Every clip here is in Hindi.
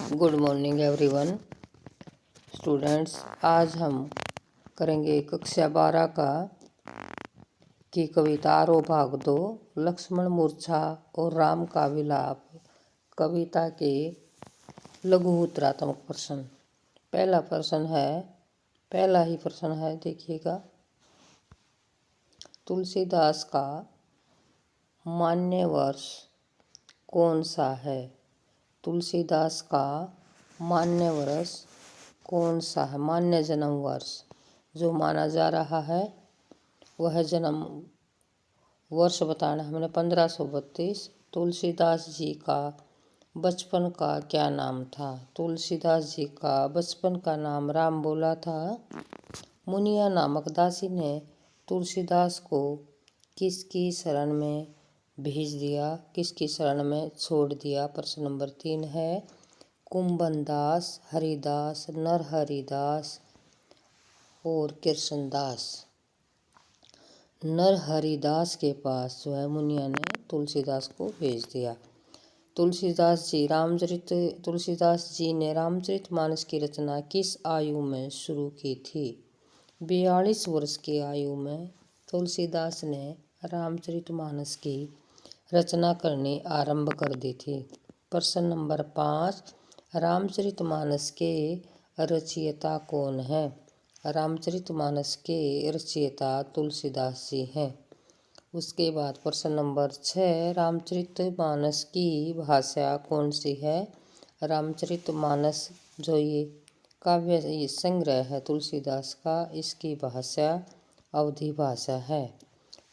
Good morning everyone students. आज हम करेंगे कक्षा 12 की कविता आरोह भाग 2 लक्ष्मण मूर्छा और राम का विलाप। कविता के लघु उत्तरात्मक प्रश्न। पहला ही प्रश्न है, देखिएगा। तुलसीदास का मान्य वर्ष कौन सा है? तुलसीदास का मान्य वर्ष कौन सा है? मान्य जन्म वर्ष जो माना जा रहा है वह जन्म वर्ष बताना है हमने 1532। तुलसीदास जी का बचपन का क्या नाम था? तुलसीदास जी का बचपन का नाम राम बोला था। मुनिया नामक दासी ने तुलसीदास को किसकी शरण में भेज दिया, किसकी शरण में छोड़ दिया? प्रश्न नंबर 3 है। कुंभनदास, हरिदास, नरहरिदास और कृष्णदास। नरहरिदास के पास जो है मुनिया ने तुलसीदास को भेज दिया। तुलसीदास जी ने रामचरितमानस की रचना किस आयु में शुरू की थी? 42 वर्ष की आयु में तुलसीदास ने रामचरितमानस की रचना करनी आरंभ कर दी थी। प्रश्न नंबर 5। रामचरितमानस के रचयिता कौन है? रामचरितमानस के रचयिता तुलसीदास जी हैं। उसके बाद प्रश्न नंबर 6। रामचरितमानस की भाषा कौन सी है? रामचरितमानस जो ये काव्य ये संग्रह है तुलसीदास का, इसकी भाषा अवधी भाषा है।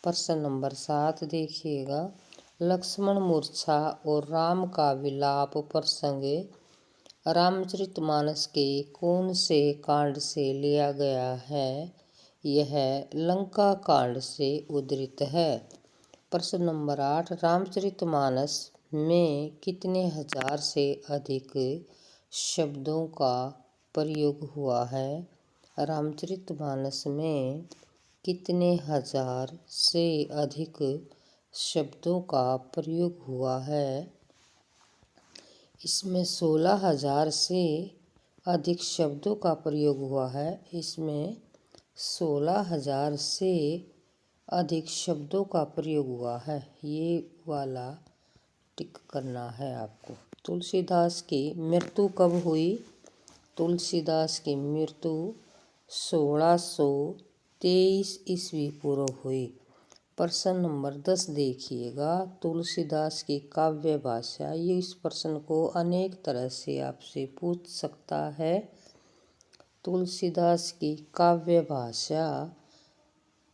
प्रश्न नंबर 7 देखिएगा। लक्ष्मण मूर्छा और राम का विलाप प्रसंग रामचरितमानस के कौन से कांड से लिया गया है? यह लंका कांड से उद्धृत है। प्रश्न नंबर 8। रामचरितमानस में कितने हजार से अधिक शब्दों का प्रयोग हुआ है? रामचरितमानस में कितने हजार से अधिक शब्दों का प्रयोग हुआ है? इसमें 16,000 से अधिक शब्दों का प्रयोग हुआ है। इसमें 16,000 से अधिक शब्दों का प्रयोग हुआ है। ये वाला टिक करना है आपको। तुलसीदास की मृत्यु कब हुई? तुलसीदास की मृत्यु 1623 ईस्वी पूर्व हुई। प्रश्न नंबर 10 देखिएगा। तुलसीदास की काव्य भाषा, ये इस प्रश्न को अनेक तरह से आपसे पूछ सकता है। तुलसीदास की काव्य भाषा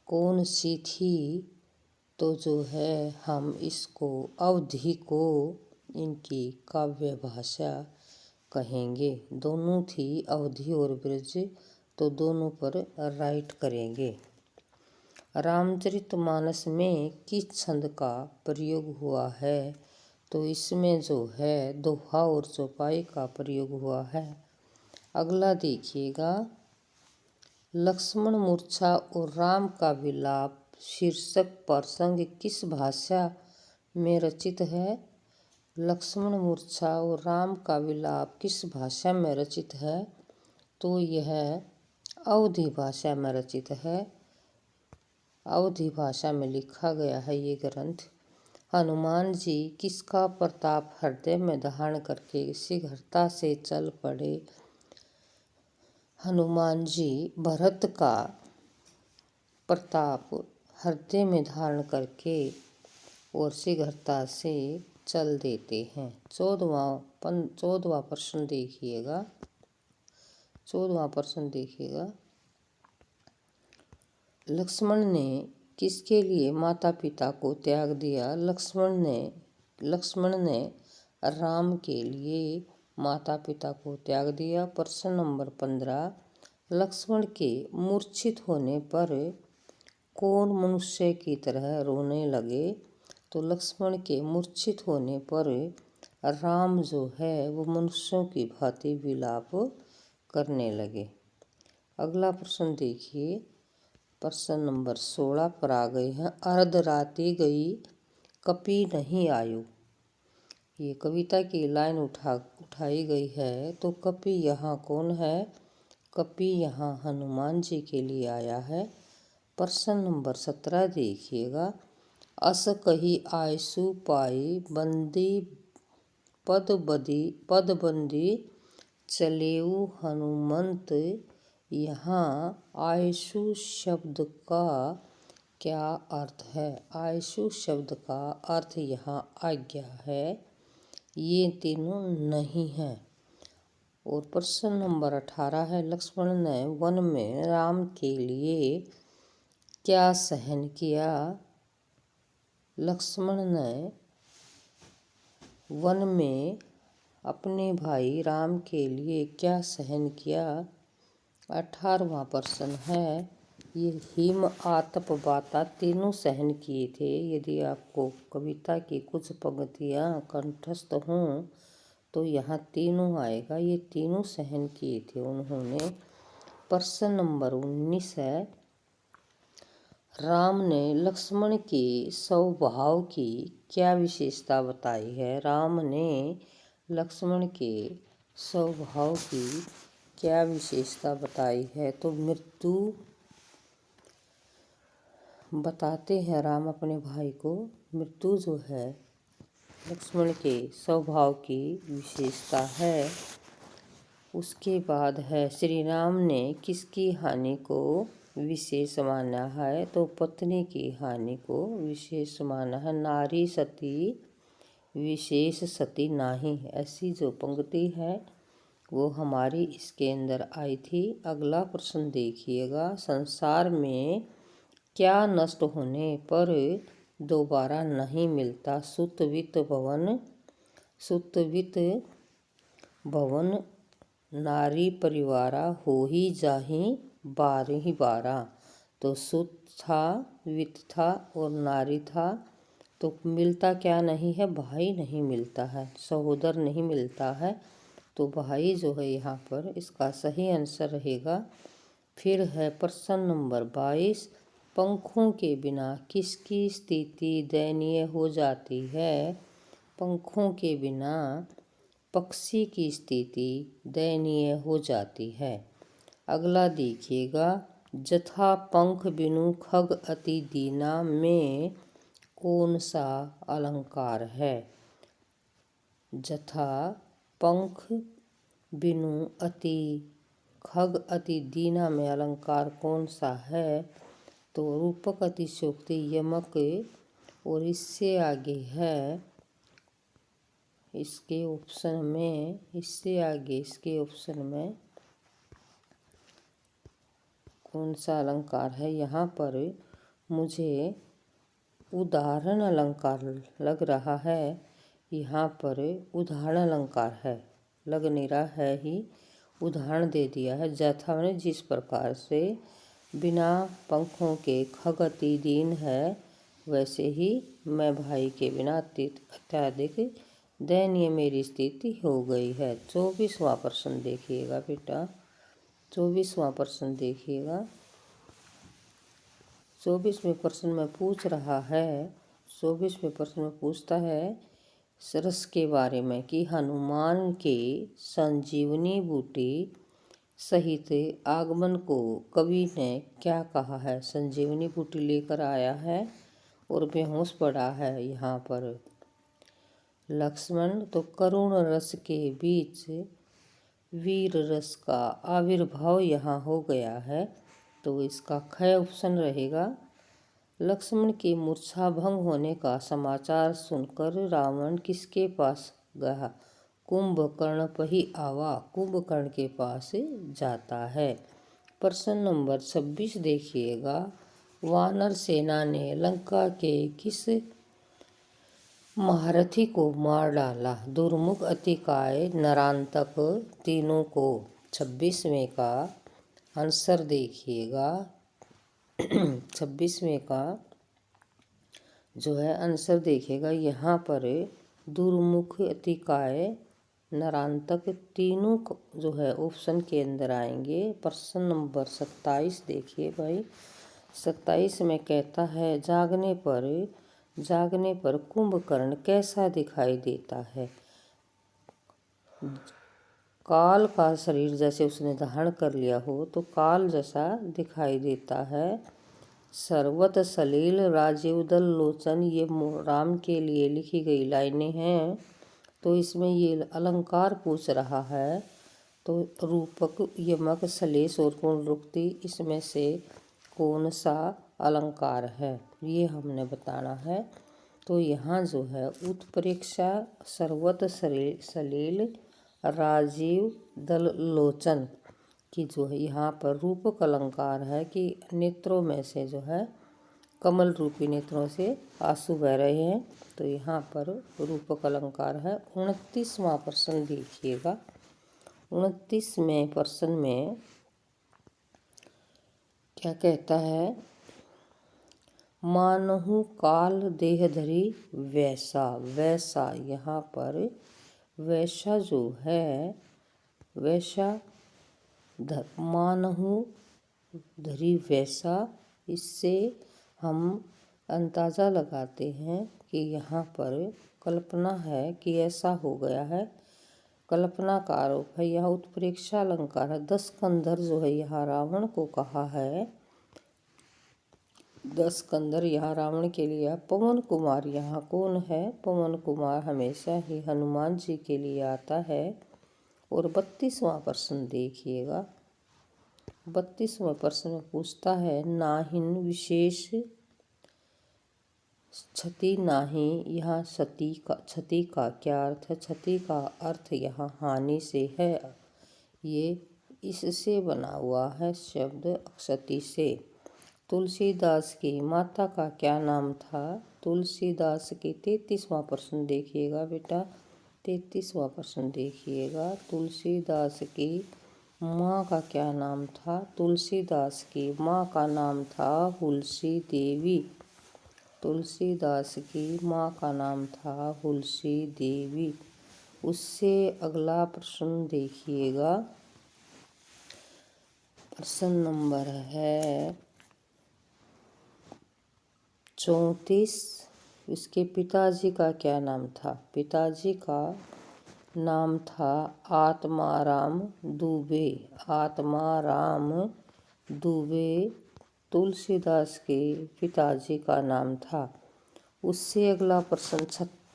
कौन सी थी? तो जो है हम इसको अवधी को इनकी काव्य भाषा कहेंगे। दोनों थी, अवधी और ब्रज, तो दोनों पर राइट करेंगे। रामचरितमानस में किस छंद का प्रयोग हुआ है? तो इसमें जो है दोहा और चौपाई का प्रयोग हुआ है। अगला देखिएगा। लक्ष्मण मूर्छा और राम का विलाप शीर्षक प्रसंग किस भाषा में रचित है? लक्ष्मण मूर्छा और राम का विलाप किस भाषा में रचित है? तो यह अवधी भाषा में रचित है। अवधी भाषा में लिखा गया है ये ग्रंथ। हनुमान जी किसका प्रताप हृदय में धारण करके शीघ्रता से चल पड़े? हनुमान जी भरत का प्रताप हृदय में धारण करके और शीघ्रता से चल देते हैं। 14वां प्रश्न देखिएगा। 14वां प्रश्न देखिएगा। लक्ष्मण ने किसके लिए माता पिता को त्याग दिया? लक्ष्मण ने राम के लिए माता पिता को त्याग दिया। प्रश्न नंबर 15। लक्ष्मण के मूर्छित होने पर कौन मनुष्य की तरह रोने लगे? तो लक्ष्मण के मूर्छित होने पर राम जो है वो मनुष्यों की भांति विलाप करने लगे। अगला प्रश्न देखिए। प्रश्न नंबर 16 पर आ गए हैं। अर्धरात्रि गई कपि नहीं आयो। ये कविता की लाइन उठाई गई है। तो कपि यहाँ कौन है? कपि यहाँ हनुमान जी के लिए आया है। प्रश्न नंबर 17 देखिएगा। अस कही आयसु पाई बंदी पदबंदी चलेऊ हनुमंत। यहाँ आयसु शब्द का क्या अर्थ है? आयसु शब्द का अर्थ यहाँ आज्ञा है। ये तीनों नहीं है। और प्रश्न नंबर 18 है। लक्ष्मण ने वन में राम के लिए क्या सहन किया? लक्ष्मण ने वन में अपने भाई राम के लिए क्या सहन किया? 18वां प्रश्न है। ये हिम आतप वाता तीनों सहन किए थे। यदि आपको कविता की कुछ पंक्तियाँ कंठस्थ हों तो यहाँ तीनों आएगा। ये तीनों सहन किए थे उन्होंने। प्रश्न नंबर 19 है। राम ने लक्ष्मण के स्वभाव की क्या विशेषता बताई है? राम ने लक्ष्मण के स्वभाव की क्या विशेषता बताई है? तो मृत्यु बताते हैं राम अपने भाई को। मृत्यु जो है लक्ष्मण के स्वभाव की विशेषता है। उसके बाद है श्री राम ने किसकी हानि को विशेष माना है? तो पत्नी की हानि को विशेष माना है। नारी सती विशेष सती नाही, ऐसी जो पंक्ति है वो हमारी इसके अंदर आई थी। अगला प्रश्न देखिएगा। संसार में क्या नष्ट होने पर दोबारा नहीं मिलता? सुत वित्त भवन नारी परिवारा हो ही जाहि बारही बारा। तो सुत था, वित्त था और नारी था। तो मिलता क्या नहीं है? भाई नहीं मिलता है, सहोदर नहीं मिलता है। तो भाई जो है यहाँ पर इसका सही आंसर रहेगा। फिर है प्रश्न नंबर 22। पंखों के बिना किसकी स्थिति दयनीय हो जाती है? पंखों के बिना पक्षी की स्थिति दयनीय हो जाती है। अगला देखिएगा। जथा पंख बिनु खग अति दीना में कौन सा अलंकार है? जथा पंख बिनु खग अति दीना में अलंकार कौन सा है? तो रूपक अतिशयोक्ति यमक। और इससे आगे है इसके ऑप्शन में कौन सा अलंकार है? यहाँ पर मुझे उदाहरण अलंकार लग रहा है। यहाँ पर उदाहरण अलंकार है, लग नहीं रहा है ही, उदाहरण दे दिया है। जथा ने जिस प्रकार से बिना पंखों के खग अति दीन है, वैसे ही मैं भाई के बिना अत्यधिक दयनीय मेरी स्थिति हो गई है। 24वां प्रश्न देखिएगा बेटा। 24वां प्रश्न देखिएगा। 24वें प्रश्न में पूछ रहा है। 24वें प्रश्न में पूछता है सरस के बारे में कि हनुमान के संजीवनी बूटी सहित आगमन को कवि ने क्या कहा है? संजीवनी बूटी लेकर आया है और बेहोश पड़ा है यहाँ पर लक्ष्मण। तो करुण रस के बीच वीर रस का आविर्भाव यहाँ हो गया है। तो इसका ख ऑप्शन रहेगा। लक्ष्मण की मूर्छा भंग होने का समाचार सुनकर रावण किसके पास गया? कुंभकर्ण पही आवा, कुंभकर्ण के पास जाता है। प्रश्न नंबर 26 देखिएगा। वानर सेना ने लंका के किस महारथी को मार डाला? दुर्मुख, अतिकाय, नरांतक, तीनों को। 26वें का आंसर देखिएगा। 26वें का जो है आंसर देखिएगा। यहाँ पर दुर्मुख, अतिकाय, नरांतक तीनों जो है ऑप्शन के अंदर आएंगे। प्रश्न नंबर 27 देखिए भाई। 27 में कहता है जागने पर जागने पर कुंभकर्ण कैसा दिखाई देता है? काल का शरीर जैसे उसने धारण कर लिया हो तो काल जैसा दिखाई देता है। सर्वत सलील राजीवदल लोचन, ये राम के लिए लिखी गई लाइनें हैं। तो इसमें ये अलंकार पूछ रहा है। तो रूपक, यमक, सलेश और पुनरुक्ति, इसमें से कौन सा अलंकार है, ये हमने बताना है। तो यहाँ जो है उत्प्रेक्षा सर्वत सलील राजीव दल लोचन की जो है यहाँ पर रूपक अलंकार है कि नेत्रों में से जो है कमल रूपी नेत्रों से आंसू बह रहे हैं। तो यहाँ पर रूपक अलंकार है। 29वां प्रश्न देखिएगा। 29वें प्रश्न में क्या कहता है? मानहु काल देह धरी वैसा। वैसा यहाँ पर वैसा जो है, वैसा मानहु धरी वैसा, इससे हम अंदाज़ा लगाते हैं कि यहाँ पर कल्पना है कि ऐसा हो गया है। कल्पना का आरोप है। यहाँ उत्प्रेक्षा अलंकार है। 10 कंधर जो है यहाँ रावण को कहा है। 10 कंधर यहाँ रावण के लिए। पवन कुमार यहाँ कौन है? पवन कुमार हमेशा ही हनुमान जी के लिए आता है। और 32वां प्रश्न देखिएगा। 32वें प्रश्न में पूछता है नाहिन विशेष क्षति नाही। यहाँ क्षति का क्या अर्थ है? क्षति का अर्थ यहाँ हानि से है। ये इससे बना हुआ है शब्द क्षति से। तुलसीदास की माता का क्या नाम था? तुलसीदास की 33वां प्रश्न देखिएगा बेटा। 33वां प्रश्न देखिएगा। तुलसीदास की माँ का क्या नाम था? तुलसीदास की माँ का नाम था हुलसी देवी। तुलसीदास की माँ का नाम था हुलसी देवी। उससे अगला प्रश्न देखिएगा। प्रश्न नंबर है 34। इसके पिताजी का क्या नाम था? पिताजी का नाम था आत्माराम दुबे। आत्माराम दुबे तुलसीदास के पिताजी का नाम था। उससे अगला प्रश्न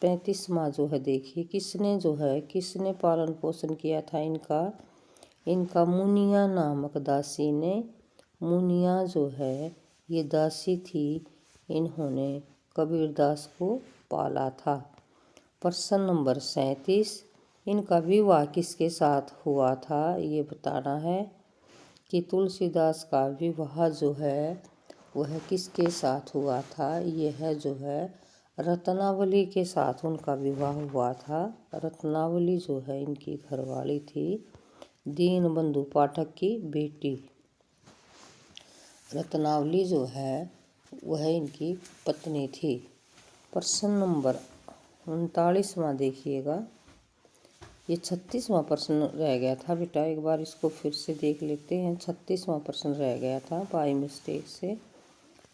35वां जो है देखिए। किसने पालन पोषण किया था इनका? इनका मुनिया नामक दासी ने। मुनिया जो है ये दासी थी, इन्होंने कबीरदास को पाला था। प्रश्न नंबर 37। इनका विवाह किसके साथ हुआ था, ये बताना है कि तुलसीदास का विवाह जो है वह किसके साथ हुआ था। यह है जो है रत्नावली के साथ उनका विवाह हुआ था। रत्नावली जो है इनकी घरवाली थी, दीनबंधु पाठक की बेटी। रत्नावली जो है वह इनकी पत्नी थी। प्रश्न नंबर 39वां देखिएगा। ये 36वां प्रश्न रह गया था बेटा, एक बार इसको फिर से देख लेते हैं। 36वां प्रश्न रह गया था बाई मिस्टेक से।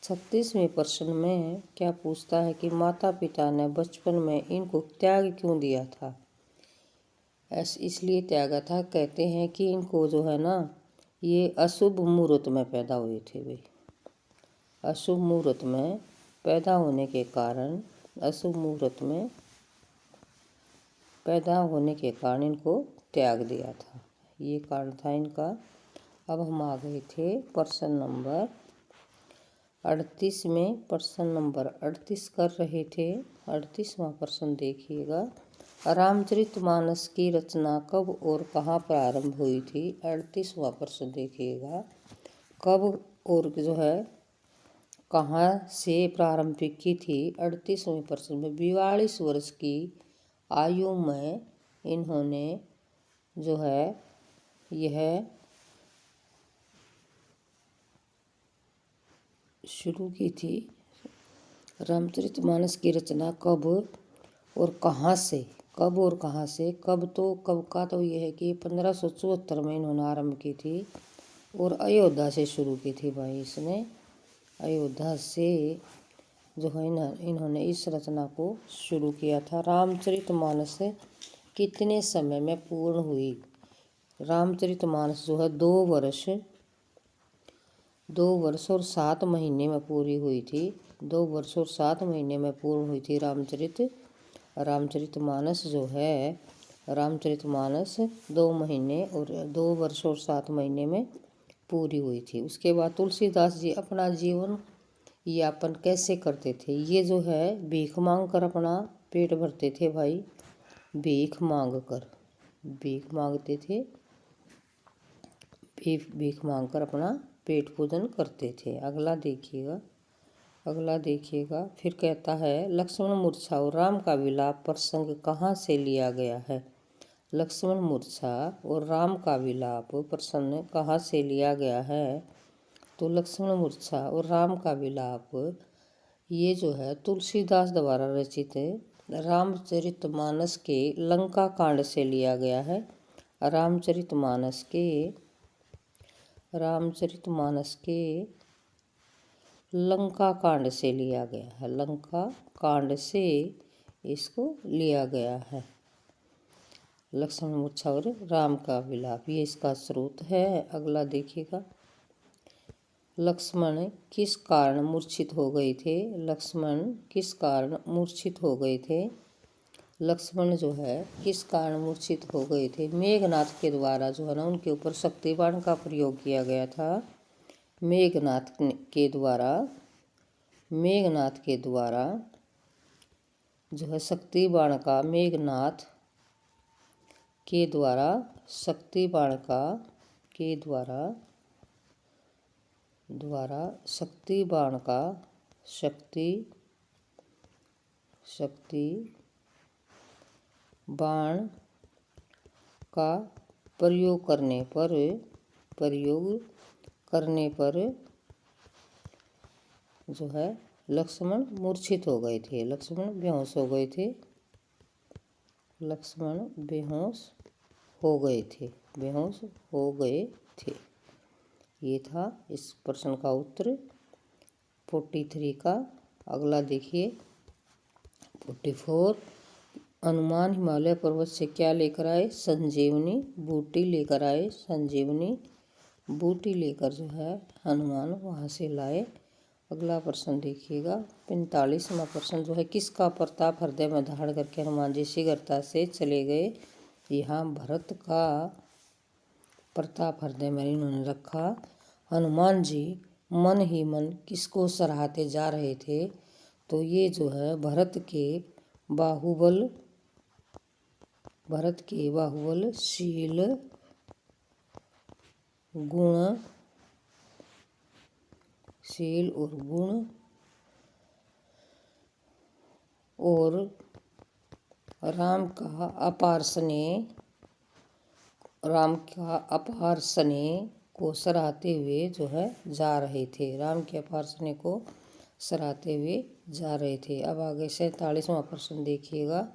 36वें प्रश्न में क्या पूछता है कि माता पिता ने बचपन में इनको त्याग क्यों दिया था? इसलिए त्यागा था, कहते हैं कि इनको जो है ना ये अशुभ मुहूर्त में पैदा हुए थे। वे अशुभ मुहूर्त में पैदा होने के कारण, अशुभ मुहूर्त में पैदा होने के कारण इनको त्याग दिया था। ये कारण था इनका। अब हम आ गए थे प्रश्न नंबर 38 में। प्रश्न नंबर 38 कर रहे थे। 38वां प्रश्न देखिएगा। रामचरितमानस की रचना कब और कहाँ प्रारंभ हुई थी? 38वां प्रश्न देखिएगा। कब और जो है कहाँ से प्रारंभिक की थी? 38वें प्रश्न में 42 वर्ष की आयु में इन्होंने जो है यह शुरू की थी। रामचरितमानस की रचना कब और कहाँ से? कब और कहाँ से? कब का तो यह है कि 1574 में इन्होंने आरंभ की थी और अयोध्या से शुरू की थी भाई। इसने अयोध्या से जो है इन्होंने इस रचना को शुरू किया था। रामचरितमानस कितने समय में पूर्ण हुई? रामचरितमानस जो है 2 वर्ष और 7 महीने में पूरी हुई थी। 2 वर्ष और 7 महीने में पूर्ण हुई थी रामचरितमानस जो है, रामचरितमानस 2 वर्ष और 7 महीने में पूरी हुई थी। उसके बाद तुलसीदास जी अपना जीवन यापन कैसे करते थे? ये जो है भीख मांग कर अपना पेट भरते थे भाई, भीख मांगते थे, भीख मांग कर अपना पेट पूजन करते थे। अगला देखिएगा। फिर कहता है लक्ष्मण मूर्छा और राम का विलाप प्रसंग कहाँ से लिया गया है? लक्ष्मण मूर्छा और राम का विलाप प्रसंग कहाँ से लिया गया है? तो लक्ष्मण मूर्छा और राम का विलाप ये जो है तुलसीदास द्वारा रचित रामचरितमानस के लंका कांड से लिया गया है। रामचरितमानस के लंका कांड से लिया गया है। लंका कांड से इसको लिया गया है। लक्ष्मण मूर्छा और राम का विलाप ये इसका स्रोत है। अगला देखिएगा। लक्ष्मण किस कारण मूर्छित हो गए थे? लक्ष्मण किस कारण मूर्छित हो गए थे? लक्ष्मण जो है किस कारण मूर्छित हो गए थे? मेघनाथ के द्वारा जो है ना उनके ऊपर शक्ति बाण का प्रयोग किया गया था। मेघनाथ के द्वारा जो है शक्ति बाण का मेघनाथ के द्वारा शक्ति बाण का प्रयोग करने पर जो है लक्ष्मण मूर्छित हो गए थे। लक्ष्मण बेहोश हो गए थे। ये था इस प्रश्न का उत्तर 43 का। अगला देखिए 44। हनुमान हिमालय पर्वत से क्या लेकर आए? संजीवनी बूटी लेकर आए। संजीवनी बूटी लेकर जो है हनुमान वहाँ से लाए। अगला प्रश्न देखिएगा 45वां प्रश्न जो है किसका प्रताप हृदय में धारण करके हनुमान जी शीघ्रता से चले गए? यहाँ भरत का प्रताप हृदय में इन्होंने रखा। हनुमान जी मन ही मन किसको सराहते जा रहे थे? तो ये जो है भरत के बाहुबलशील गुण और राम का अपार स्नेह को सराहते हुए जो है जा रहे थे। राम के अपार स्नेह को सराहते हुए जा रहे थे। अब आगे 47वां प्रश्न देखिएगा।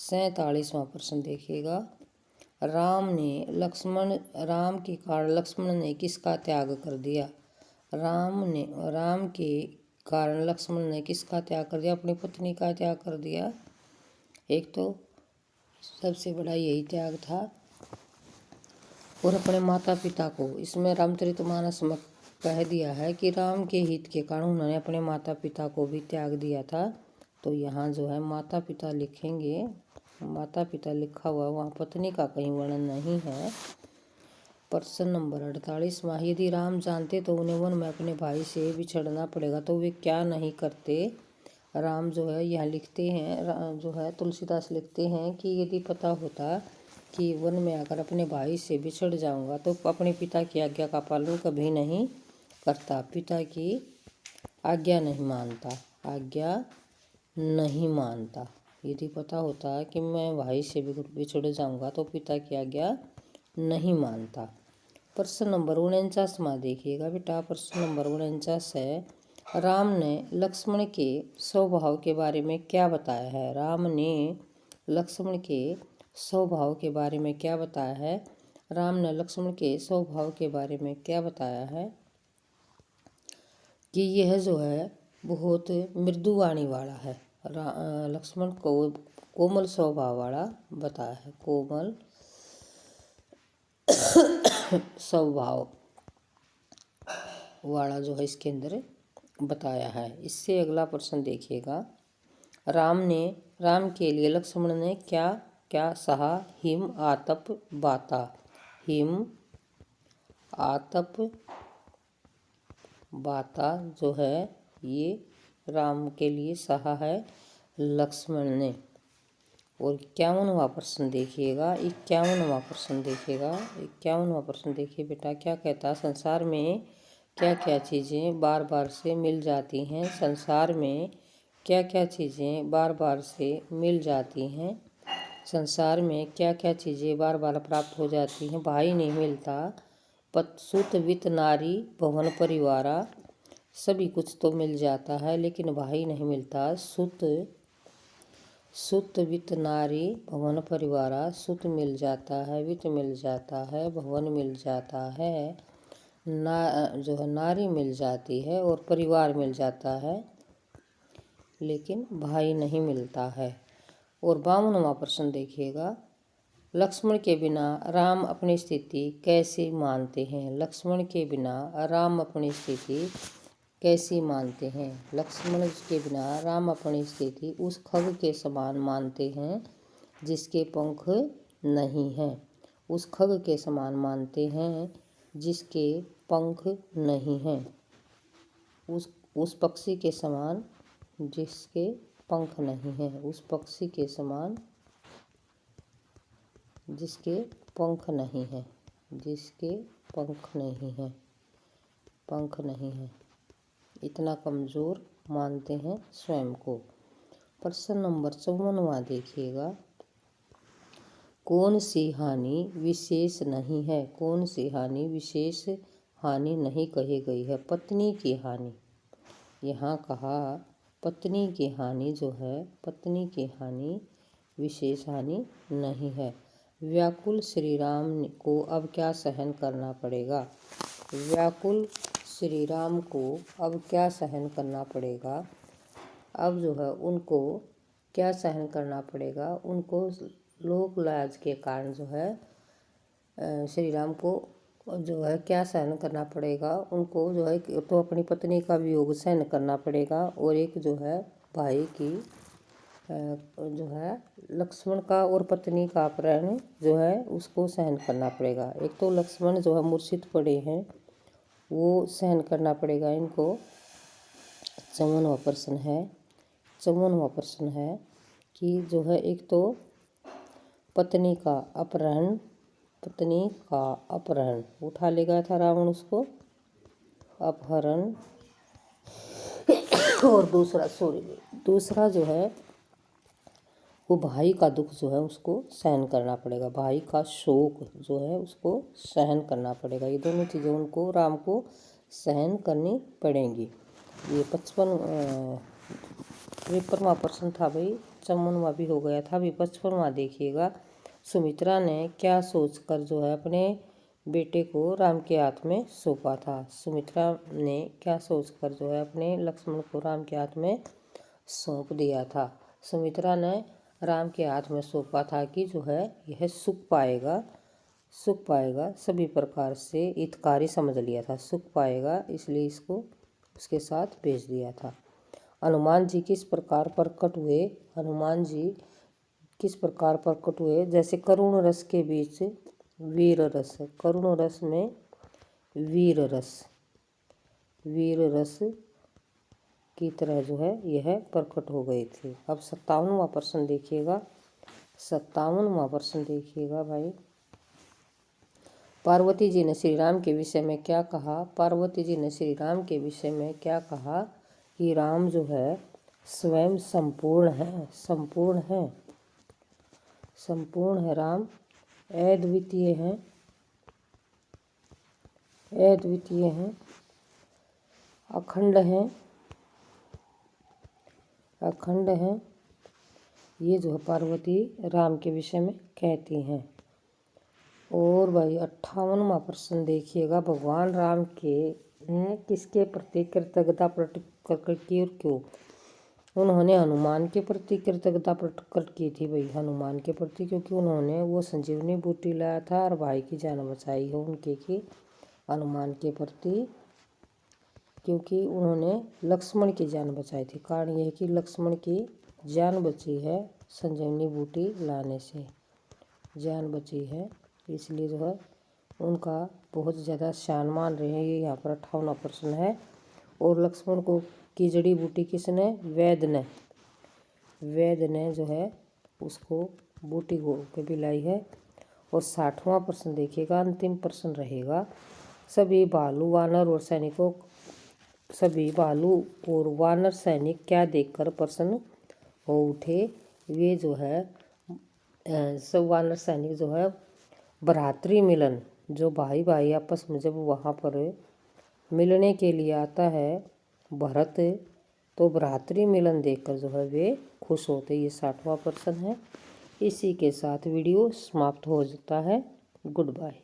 47वां प्रश्न देखिएगा। राम के कारण लक्ष्मण ने किसका त्याग कर दिया? राम के कारण लक्ष्मण ने किसका त्याग कर दिया? अपनी पत्नी का त्याग कर दिया। एक तो सबसे बड़ा यही त्याग था, और अपने माता पिता को इसमें रामचरितमानस में कह दिया है कि राम के हित के कारण उन्होंने अपने माता पिता को भी त्याग दिया था। तो यहाँ जो है माता पिता लिखेंगे, माता पिता लिखा हुआ, वहाँ पत्नी का कहीं वर्णन नहीं है। प्रश्न नंबर 48वां। यदि राम जानते तो उन्हें वन में अपने भाई से बिछड़ना पड़ेगा तो वे क्या नहीं करते? राम जो है यहाँ लिखते हैं, जो है तुलसीदास लिखते हैं कि यदि पता होता कि वन में आकर अपने भाई से बिछड़ जाऊंगा तो अपने पिता की आज्ञा का पालन कभी नहीं करता, पिता की आज्ञा नहीं मानता। यदि पता होता कि मैं भाई से बिछड़ जाऊंगा तो पिता की आज्ञा नहीं मानता। प्रश्न नंबर 49वां देखिएगा बेटा। प्रश्न नंबर 49 है, राम ने लक्ष्मण के स्वभाव के बारे में क्या बताया है? राम ने लक्ष्मण के स्वभाव के बारे में क्या बताया है? राम ने लक्ष्मण के स्वभाव के बारे में क्या बताया है कि यह जो है बहुत मृदु वाणी वाला है। लक्ष्मण को कोमल स्वभाव वाला बताया है, कोमल स्वभाव वाला जो है इसके अंदर बताया है। इससे अगला प्रश्न देखिएगा, राम के लिए लक्ष्मण ने क्या क्या सहा। हिम आतप बाता। हिम आतप बाता जो है ये राम के लिए सहा है लक्ष्मण ने। और 51वां प्रश्न देखिएगा, 51वां प्रश्न देखिएगा, 51वां प्रश्न देखिए बेटा, क्या कहता, संसार में क्या क्या चीज़ें बार बार से मिल जाती हैं। संसार में क्या क्या चीज़ें बार बार से मिल जाती हैं। संसार में क्या क्या चीज़ें बार बार प्राप्त हो जाती हैं। भाई नहीं मिलता, सुत वित नारी भवन परिवारा। सभी कुछ तो मिल जाता है लेकिन भाई नहीं मिलता। सुत वित नारी भवन परिवारा। सुत मिल जाता है, वित मिल जाता है, भवन मिल जाता है, जो है नारी मिल जाती है और परिवार मिल जाता है लेकिन भाई नहीं मिलता है। और 52वां प्रश्न देखिएगा, लक्ष्मण के बिना राम अपनी स्थिति कैसे मानते हैं। लक्ष्मण के बिना राम अपनी स्थिति कैसी मानते हैं। लक्ष्मण के बिना राम अपनी स्थिति उस खग के समान मानते हैं जिसके पंख नहीं हैं। उस खग के समान मानते हैं जिसके पंख नहीं हैं। उस पक्षी के समान जिसके पंख नहीं हैं। उस पक्षी के समान जिसके पंख नहीं हैं। जिसके पंख नहीं हैं। पंख नहीं हैं, इतना कमज़ोर मानते हैं स्वयं को। प्रश्न नंबर 54वां देखिएगा, कौन सी हानि विशेष नहीं है। कौन सी हानि विशेष हानि नहीं कही गई है। पत्नी की हानि, यहाँ कहा पत्नी की हानि जो है, पत्नी की हानि विशेष हानि नहीं है। व्याकुल श्री राम को अब क्या सहन करना पड़ेगा। व्याकुल श्री राम को अब क्या सहन करना पड़ेगा। अब जो है उनको क्या सहन करना पड़ेगा। उनको लोक लाज के कारण जो है श्री राम को जो है क्या सहन करना पड़ेगा। उनको जो है तो अपनी पत्नी का वियोग सहन करना पड़ेगा और एक जो है भाई की जो है लक्ष्मण का और पत्नी का अपहरण जो है उसको सहन करना पड़ेगा। एक तो लक्ष्मण जो है मूर्छित पड़े हैं वो सहन करना पड़ेगा इनको। 54वां प्रश्न है, 54वां प्रश्न है कि जो है एक तो पत्नी का अपहरण, पत्नी का अपहरण उठा ले गया था रावण उसको, अपहरण। और दूसरा जो है वो भाई का दुख जो है उसको सहन करना पड़ेगा। भाई का शोक जो है उसको सहन करना पड़ेगा। ये दोनों चीज़ें उनको राम को सहन करनी पड़ेंगी। ये 53वां प्रश्न था भाई, 54वां भी हो गया था, अभी 55वां देखिएगा। सुमित्रा ने क्या सोचकर जो है अपने बेटे को राम के हाथ में सौंपा था। सुमित्रा ने क्या सोचकर जो है अपने लक्ष्मण को राम के हाथ में सौंप दिया था। सुमित्रा ने राम के हाथ में सौंपा था कि जो है यह सुख पाएगा, सुख पाएगा, सभी प्रकार से हितकारी समझ लिया था, सुख पाएगा, इसलिए इसको उसके साथ भेज दिया था। हनुमान जी किस प्रकार प्रकट हुए। हनुमान जी किस प्रकार प्रकट हुए, जैसे करुण रस के बीच वीर रस, करुण रस में वीर रस, वीर रस की तरह जो है यह प्रकट हो गए थे। अब 57वां प्रश्न देखिएगा, 57वां प्रश्न देखिएगा भाई। पार्वती जी ने श्री राम के विषय में क्या कहा। पार्वती जी ने श्री राम के विषय में क्या कहा कि राम जो है स्वयं संपूर्ण है, संपूर्ण है, संपूर्ण है। राम अद्वितीय हैं, अद्वितीय हैं, अखंड हैं, अखंड हैं। ये जो है पार्वती राम के विषय में कहती हैं। और भाई 58वां प्रश्न देखिएगा, भगवान राम के किसके प्रति कृतज्ञता प्रकट की और क्यों? उन्होंने हनुमान के प्रति कृतज्ञता प्रकट की थी भाई, हनुमान के प्रति, क्योंकि उन्होंने वो संजीवनी बूटी लाया था और भाई की जान बचाई है उनके की। हनुमान के प्रति क्योंकि उन्होंने लक्ष्मण की जान बचाई थी। कारण यह है कि लक्ष्मण की जान बची है संजीवनी बूटी लाने से, जान बची है, इसलिए जो है उनका बहुत ज़्यादा शान मान रहे हैं। ये यहाँ पर 58वां प्रश्न है। और लक्ष्मण को की जड़ी बूटी किसने? वैद्य ने जो है उसको बूटी को के पिलाई है। और 60वां प्रश्न देखिएगा, अंतिम प्रश्न रहेगा। सभी भालू और वानर सैनिक क्या देखकर प्रसन्न हो उठे? वे जो है सब वानर सैनिक जो है भ्रातृ मिलन, जो भाई भाई आपस में जब वहाँ पर मिलने के लिए आता है भरत, तो भ्रातृ मिलन देखकर जो है वे खुश होते। ये 60वां प्रश्न है। इसी के साथ वीडियो समाप्त हो जाता है। Good bye.